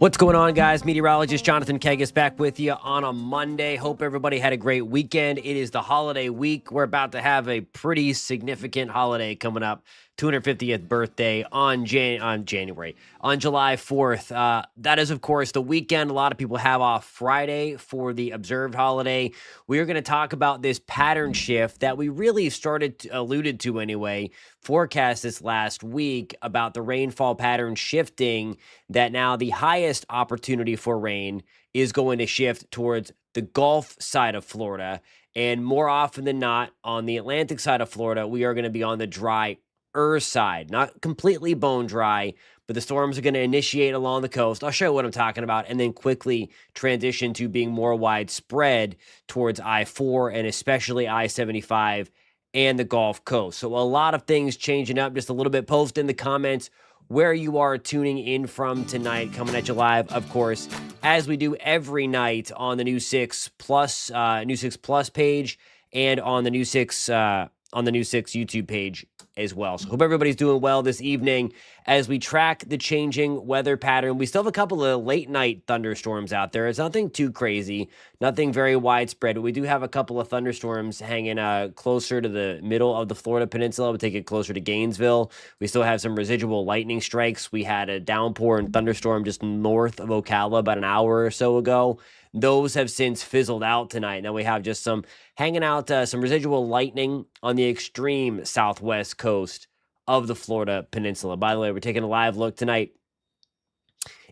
What's going on, guys? Meteorologist Jonathan Kegges back with you on a Monday. Hope everybody had a great weekend. It is the holiday week. We're about to have a pretty significant holiday coming up. 250th birthday on July 4th. That is, of course, the weekend. A lot of people have off Friday for the observed holiday. We are going to talk about this pattern shift that we really alluded to anyway, forecast this last week about the rainfall pattern shifting, that now the highest opportunity for rain is going to shift towards the Gulf side of Florida. And more often than not, on the Atlantic side of Florida, we are going to be on the drier side, not completely bone dry, but the storms are going to initiate along the coast. I'll show you what I'm talking about, and then quickly transition to being more widespread towards I-4 and especially I-75 and the Gulf Coast. So a lot of things changing up just a little bit. Post in the comments where you are tuning in from tonight, coming at you live, of course, as we do every night on the New 6 Plus page and on the New 6 YouTube page as well. So hope everybody's doing well this evening as we track the changing weather pattern. We still have a couple of late night thunderstorms out there. It's nothing too crazy, nothing very widespread, but we do have a couple of thunderstorms hanging closer to the middle of the Florida Peninsula. We'll take it closer to Gainesville. We still have some residual lightning strikes. We had a downpour and thunderstorm just north of Ocala about an hour or so ago. Those have since fizzled out tonight. Now we have just some hanging out, some residual lightning on the extreme southwest coast of the Florida Peninsula. By the way, we're taking a live look tonight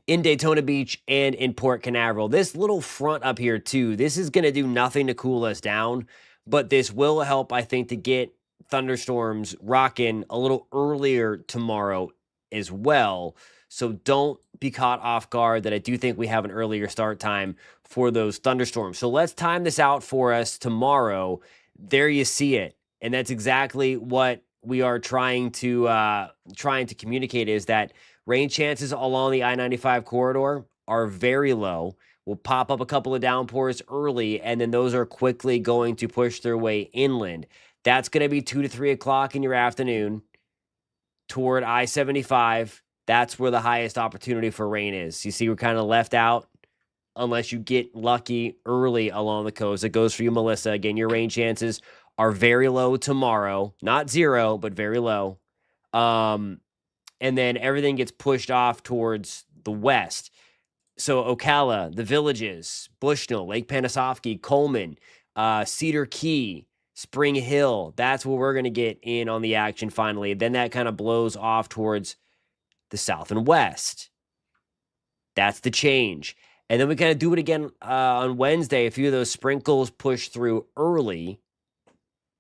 in Daytona Beach and in Port Canaveral. This little front up here too, this is going to do nothing to cool us down, but this will help, I think, to get thunderstorms rocking a little earlier tomorrow as well. So don't be caught off guard that I do think we have an earlier start time for those thunderstorms. So let's time this out for us tomorrow. There you see it. And that's exactly what we are trying to communicate, is that rain chances along the I-95 corridor are very low. We'll pop up a couple of downpours early, and then those are quickly going to push their way inland. That's going to be 2 to 3 o'clock in your afternoon toward I-75. That's where the highest opportunity for rain is. You see, we're kind of left out unless you get lucky early along the coast. It goes for you, Melissa. Again, your rain chances are very low tomorrow. Not zero, but very low. And then everything gets pushed off towards the west. So Ocala, the Villages, Bushnell, Lake Panasoffkee, Coleman, Cedar Key, Spring Hill. That's where we're going to get in on the action finally. Then that kind of blows off towards the south and west. That's the change. And then we kind of do it again on Wednesday. A few of those sprinkles push through early.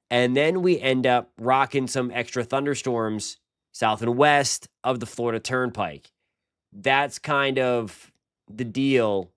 And then we end up rocking some extra thunderstorms south and west of the Florida Turnpike. That's kind of the deal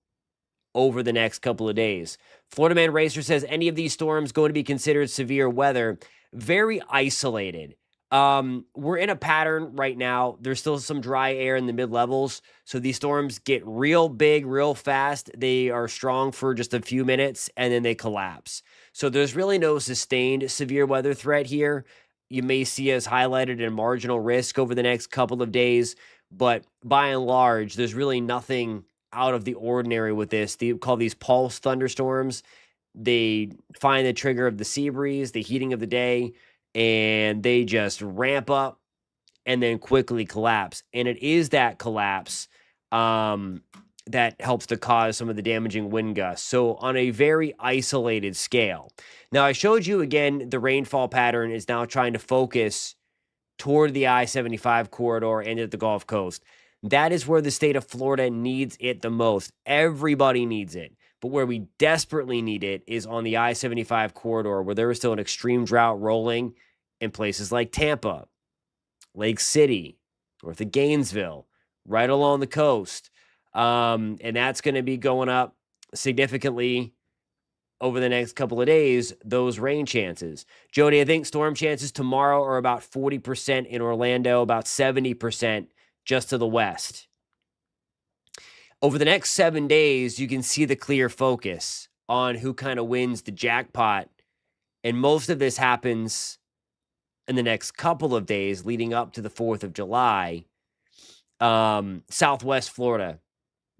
over the next couple of days. Florida Man Racer says, any of these storms going to be considered severe weather? Very isolated. We're in a pattern right now. There's still some dry air in the mid-levels, so these storms get real big, real fast. They are strong for just a few minutes, and then they collapse. So there's really no sustained severe weather threat here. You may see us highlighted in marginal risk over the next couple of days, but by and large, there's really nothing out of the ordinary with this. They call these pulse thunderstorms. They find the trigger of the sea breeze, the heating of the day, and they just ramp up and then quickly collapse. And it is that collapse that helps to cause some of the damaging wind gusts. So on a very isolated scale. Now, I showed you again, the rainfall pattern is now trying to focus toward the I-75 corridor and at the Gulf Coast. That is where the state of Florida needs it the most. Everybody needs it. But where we desperately need it is on the I-75 corridor, where there is still an extreme drought rolling in places like Tampa, Lake City, north of Gainesville, right along the coast. And that's going to be going up significantly over the next couple of days, those rain chances. Jody, I think storm chances tomorrow are about 40% in Orlando, about 70% just to the west. Over the next 7 days, you can see the clear focus on who kind of wins the jackpot. And most of this happens in the next couple of days leading up to the 4th of July. Southwest Florida,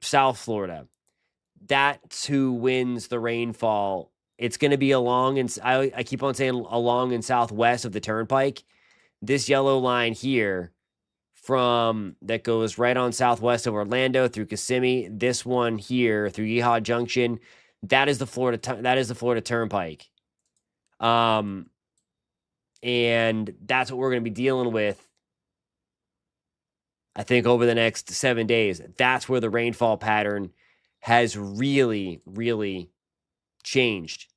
South Florida. That's who wins the rainfall. It's going to be along, and I keep on saying along and southwest of the turnpike. This yellow line here from that goes right on southwest of Orlando through Kissimmee. This one here through Yeehaw Junction, that is the Florida Turnpike. And that's what we're going to be dealing with, I think, over the next 7 days. That's where the rainfall pattern has really, really changed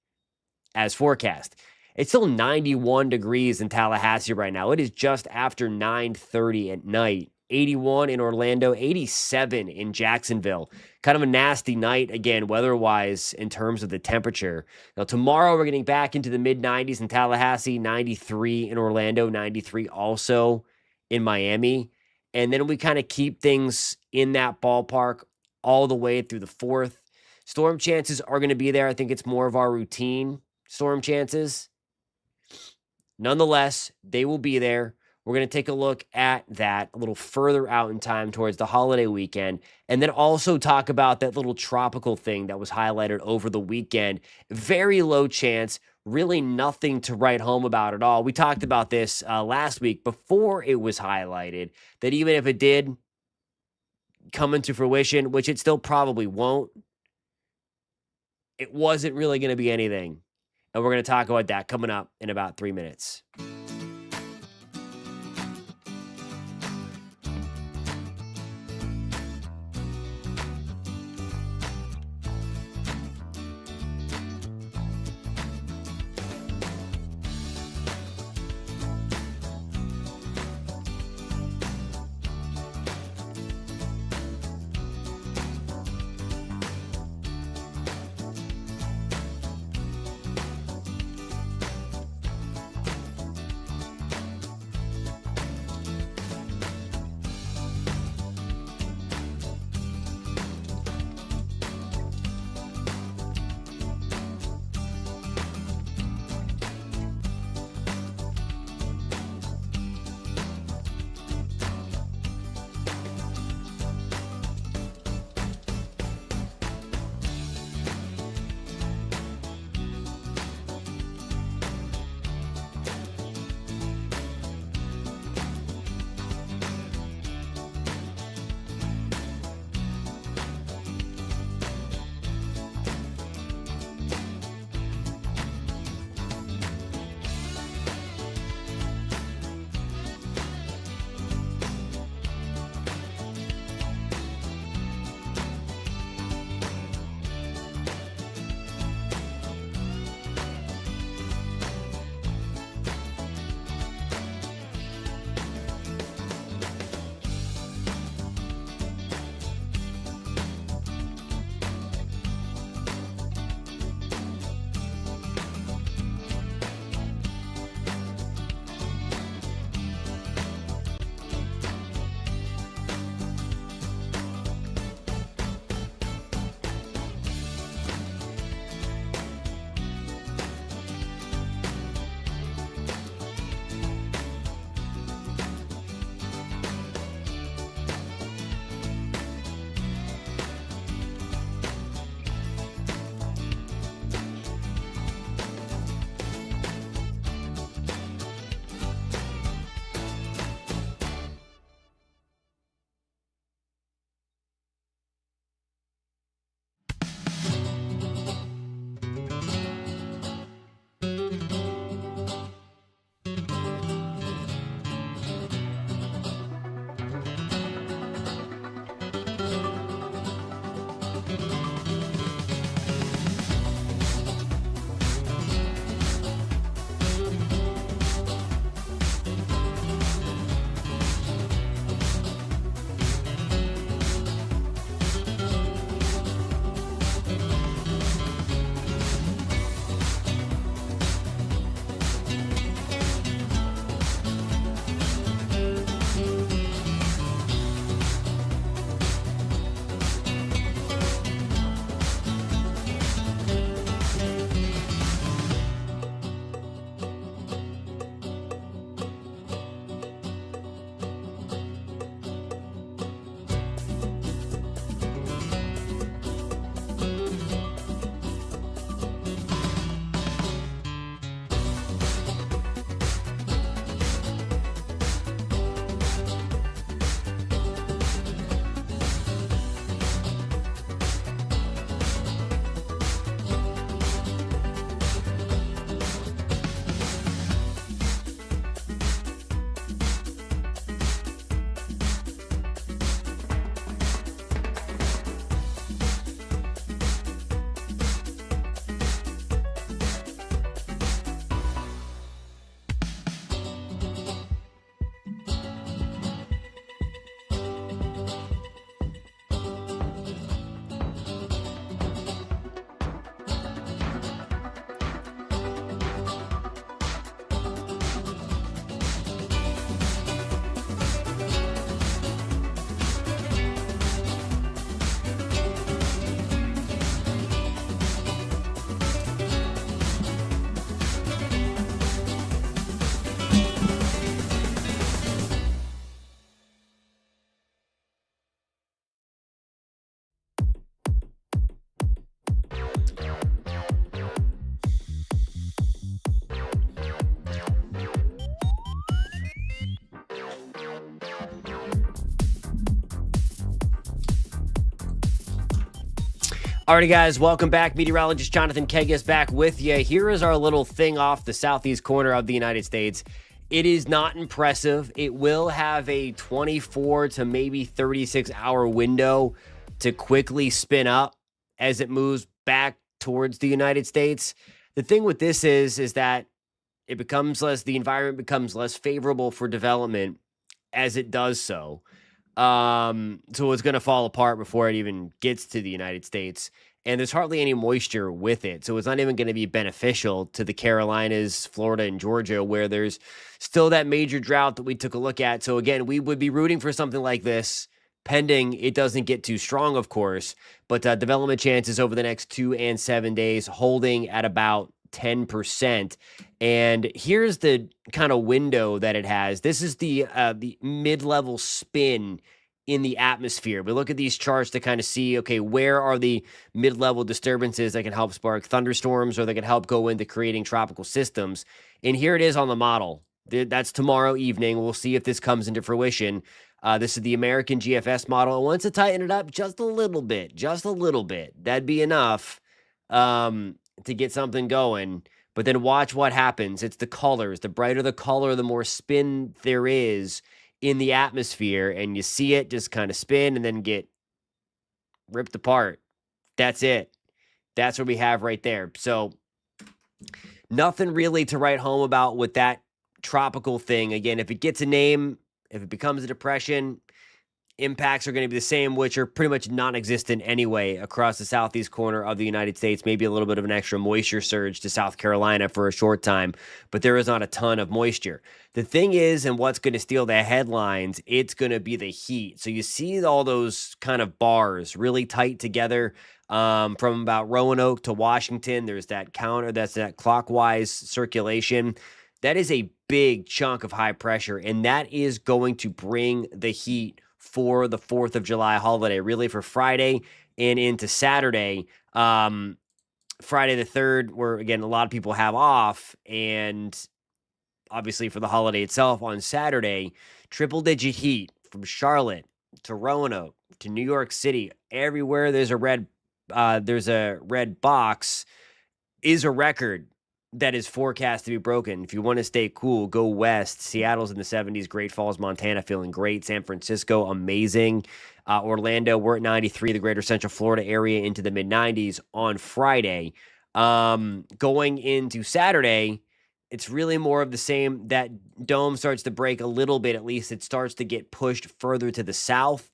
as forecast. It's still 91 degrees in Tallahassee right now. It is just after 9:30 at night. 81 in Orlando, 87 in Jacksonville. Kind of a nasty night, again, weather-wise, in terms of the temperature. Now, tomorrow we're getting back into the mid-90s in Tallahassee, 93 in Orlando, 93 also in Miami. And then we kind of keep things in that ballpark all the way through the 4th. Storm chances are going to be there. I think it's more of our routine storm chances. Nonetheless, they will be there. We're going to take a look at that a little further out in time towards the holiday weekend, and then also talk about that little tropical thing that was highlighted over the weekend. Very low chance, really nothing to write home about at all. We talked about this last week before it was highlighted, that even if it did come into fruition, which it still probably won't, it wasn't really going to be anything. And we're going to talk about that coming up in about 3 minutes. Alrighty, guys, welcome back. Meteorologist Jonathan Kegges back with you. Here is our little thing off the southeast corner of the United States. It is not impressive. It will have a 24 to maybe 36-hour window to quickly spin up as it moves back towards the United States. The thing with this is that the environment becomes less favorable for development as it does so. So it's going to fall apart before it even gets to the United States. And there's hardly any moisture with it. So it's not even going to be beneficial to the Carolinas, Florida, and Georgia, where there's still that major drought that we took a look at. So again, we would be rooting for something like this, pending it doesn't get too strong, of course. But development chances over the next 2 and 7 days holding at about 10%. And here's the kind of window that it has. This is the mid-level spin in the atmosphere. We look at these charts to kind of see, okay, where are the mid-level disturbances that can help spark thunderstorms or that can help go into creating tropical systems. And here it is on the model. That's tomorrow evening. We'll see if this comes into fruition. This is the American GFS model. It wants to tighten it up just a little bit, That'd be enough to get something going. But then watch what happens. It's the colors. The brighter the color, the more spin there is in the atmosphere. And you see it just kind of spin and then get ripped apart. That's it. That's what we have right there. So nothing really to write home about with that tropical thing. Again, if it gets a name, if it becomes a depression, impacts are going to be the same, which are pretty much non-existent anyway across the southeast corner of the United States. Maybe a little bit of an extra moisture surge to South Carolina for a short time, but there is not a ton of moisture. The thing is, and what's going to steal the headlines, it's going to be the heat. So you see all those kind of bars really tight together from about Roanoke to Washington. There's that that clockwise circulation. That is a big chunk of high pressure, and that is going to bring the heat for the 4th of July holiday, really for Friday and into Saturday. Friday the 3rd, where, again, a lot of people have off, and obviously for the holiday itself on Saturday, triple-digit heat from Charlotte to Roanoke to New York City. Everywhere there's a red box is a record that is forecast to be broken. If you want to stay cool, go west. Seattle's in the 70s. Great Falls, Montana, feeling great. San Francisco, amazing. Orlando, we're at 93. The greater Central Florida area into the mid-90s on Friday. Going into Saturday, it's really more of the same. That dome starts to break a little bit. At least it starts to get pushed further to the south.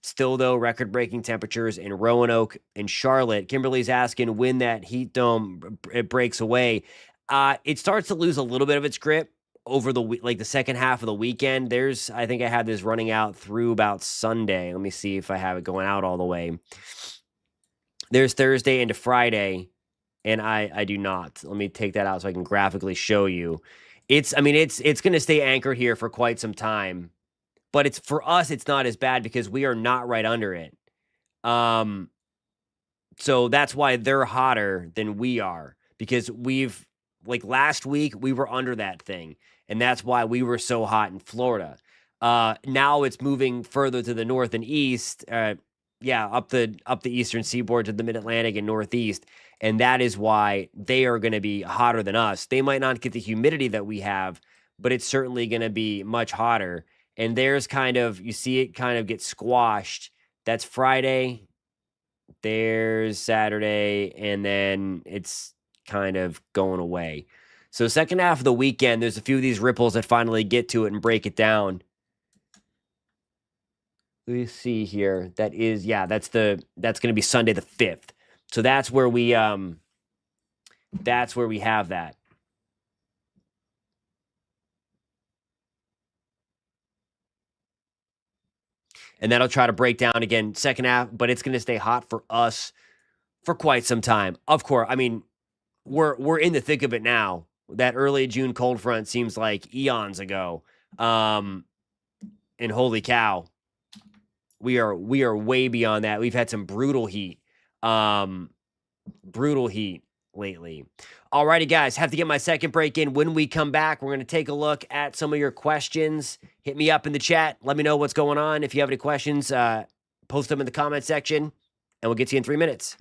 Still, though, record-breaking temperatures in Roanoke and Charlotte. Kimberly's asking when that heat dome it breaks away. It starts to lose a little bit of its grip over the second half of the weekend. I think I had this running out through about Sunday. Let me see if I have it going out all the way. There's Thursday into Friday, and I do not. Let me take that out so I can graphically show you. It's going to stay anchored here for quite some time. But for us, it's not as bad because we are not right under it. So that's why they're hotter than we are, because last week we were under that thing, and that's why we were so hot in Florida. Now it's moving further to the north and east. Up the eastern seaboard to the mid-Atlantic and northeast, and that is why they are going to be hotter than us. They might not get the humidity that we have, but it's certainly going to be much hotter. And you see it kind of get squashed. That's Friday. There's Saturday. And then it's kind of going away. So second half of the weekend, there's a few of these ripples that finally get to it and break it down. Let me see here. That's going to be Sunday the 5th. So that's where we have that. And that'll try to break down again second half, but it's going to stay hot for us for quite some time. Of course, we're in the thick of it now. That early June cold front seems like eons ago. And holy cow, we are way beyond that. We've had some brutal heat lately. Alrighty, guys, have to get my second break in. When we come back, we're going to take a look at some of your questions. Hit me up in the chat. Let me know what's going on. If you have any questions, post them in the comment section, and we'll get to you in 3 minutes.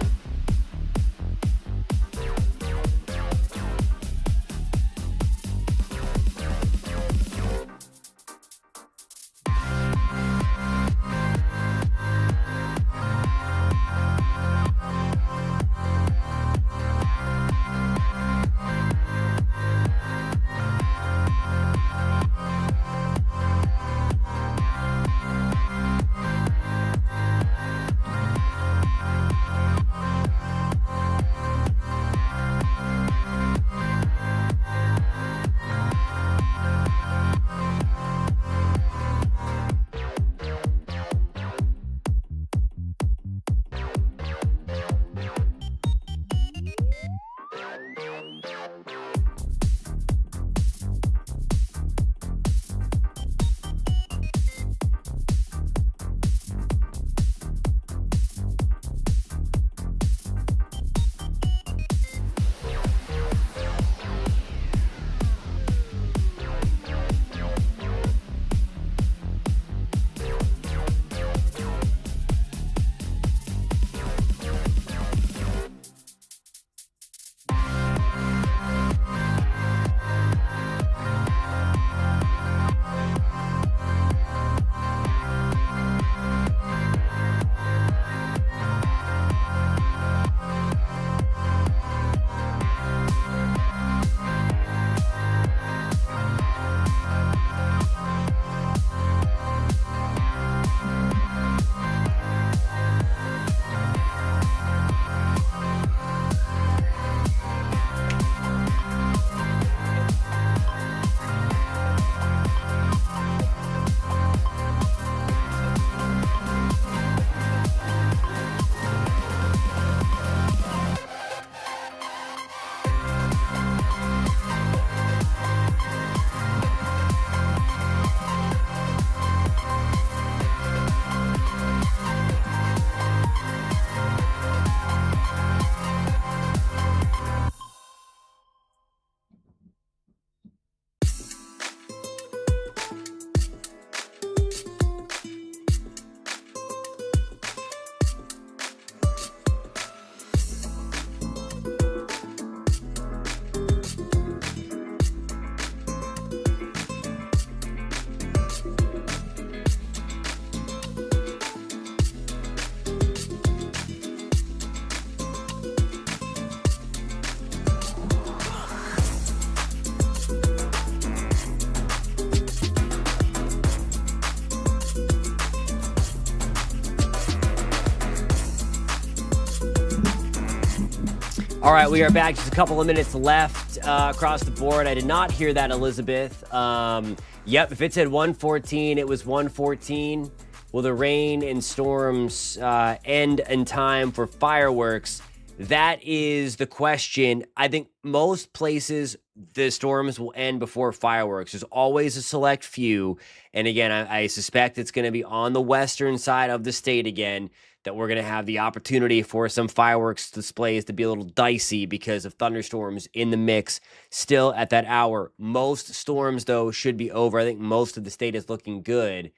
All right, we are back. Just a couple of minutes left across the board. I did not hear that, Elizabeth. Yep, if it said 114, it was 114. Will the rain and storms end in time for fireworks? That is the question. I think most places the storms will end before fireworks. There's always a select few. And again, I suspect it's going to be on the western side of the state again, that we're going to have the opportunity for some fireworks displays to be a little dicey because of thunderstorms in the mix still at that hour. Most storms, though, should be over. I think most of the state is looking good.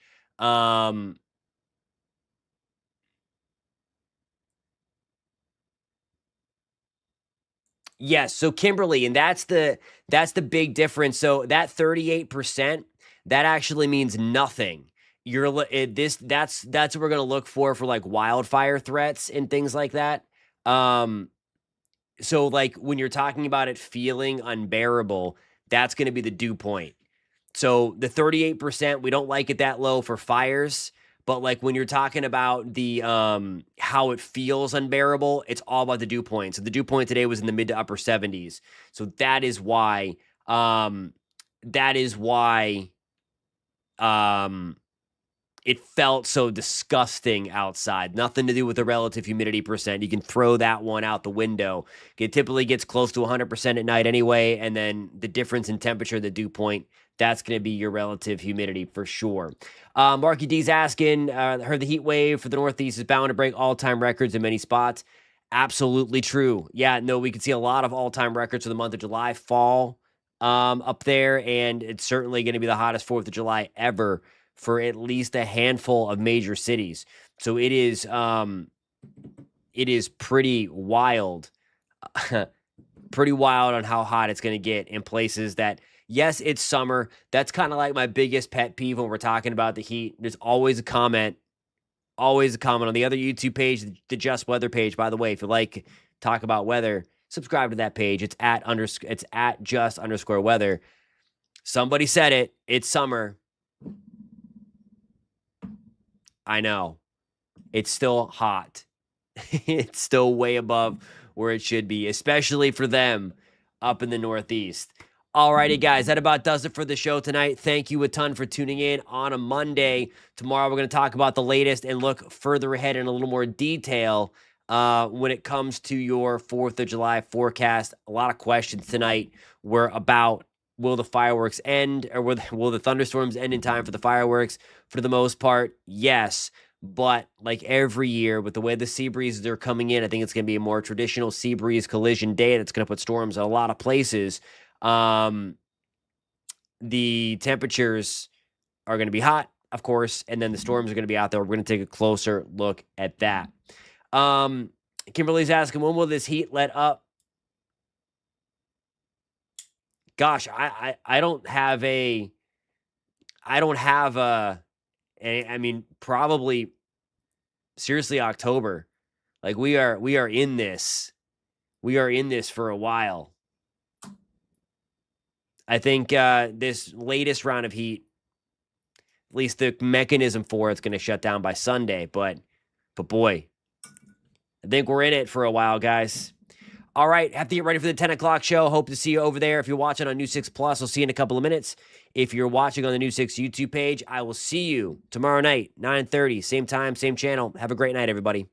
Yes, so Kimberly, and that's the big difference. So that 38%, that actually means nothing. That's what we're gonna look for like wildfire threats and things like that. So like when you're talking about it feeling unbearable, that's gonna be the dew point. So the 38%, we don't like it that low for fires. But like when you're talking about the how it feels unbearable, it's all about the dew point. So the dew point today was in the mid to upper 70s. So that is why it felt so disgusting outside. Nothing to do with the relative humidity percent. You can throw that one out the window. It typically gets close to 100% at night anyway, and then the difference in temperature, the dew point, that's going to be your relative humidity for sure. Marky D's asking, heard the heat wave for the Northeast is bound to break all-time records in many spots. Absolutely true. Yeah, no, we could see a lot of all-time records for the month of July fall up there, and it's certainly going to be the hottest 4th of July ever for at least a handful of major cities. So it is pretty wild. Pretty wild on how hot it's going to get in places that, yes, it's summer. That's kind of like my biggest pet peeve when we're talking about the heat. There's always a comment on the other YouTube page, the Just Weather page. By the way, if you like talk about weather, subscribe to that page. It's at just_weather. Somebody said it. It's summer. I know. It's still hot. It's still way above where it should be, especially for them up in the Northeast. Alrighty, guys, that about does it for the show tonight. Thank you a ton for tuning in on a Monday. Tomorrow, we're going to talk about the latest and look further ahead in a little more detail when it comes to your 4th of July forecast. A lot of questions tonight were about, will the fireworks end, or will the thunderstorms end in time for the fireworks? For the most part, yes. But like every year, with the way the sea breezes are coming in, I think it's going to be a more traditional sea breeze collision day that's going to put storms in a lot of places. The temperatures are going to be hot, of course, and then the storms are going to be out there. We're going to take a closer look at that. Kimberly's asking, when will this heat let up? Gosh, I don't have a I mean, probably seriously October. Like we are in this. We are in this for a while. I think this latest round of heat, at least the mechanism for it's going to shut down by Sunday, but boy, I think we're in it for a while, guys. All right, have to get ready for the 10 o'clock show. Hope to see you over there. If you're watching on News 6 Plus, I'll see you in a couple of minutes. If you're watching on the News 6 YouTube page, I will see you tomorrow night, 9:30, same time, same channel. Have a great night, everybody.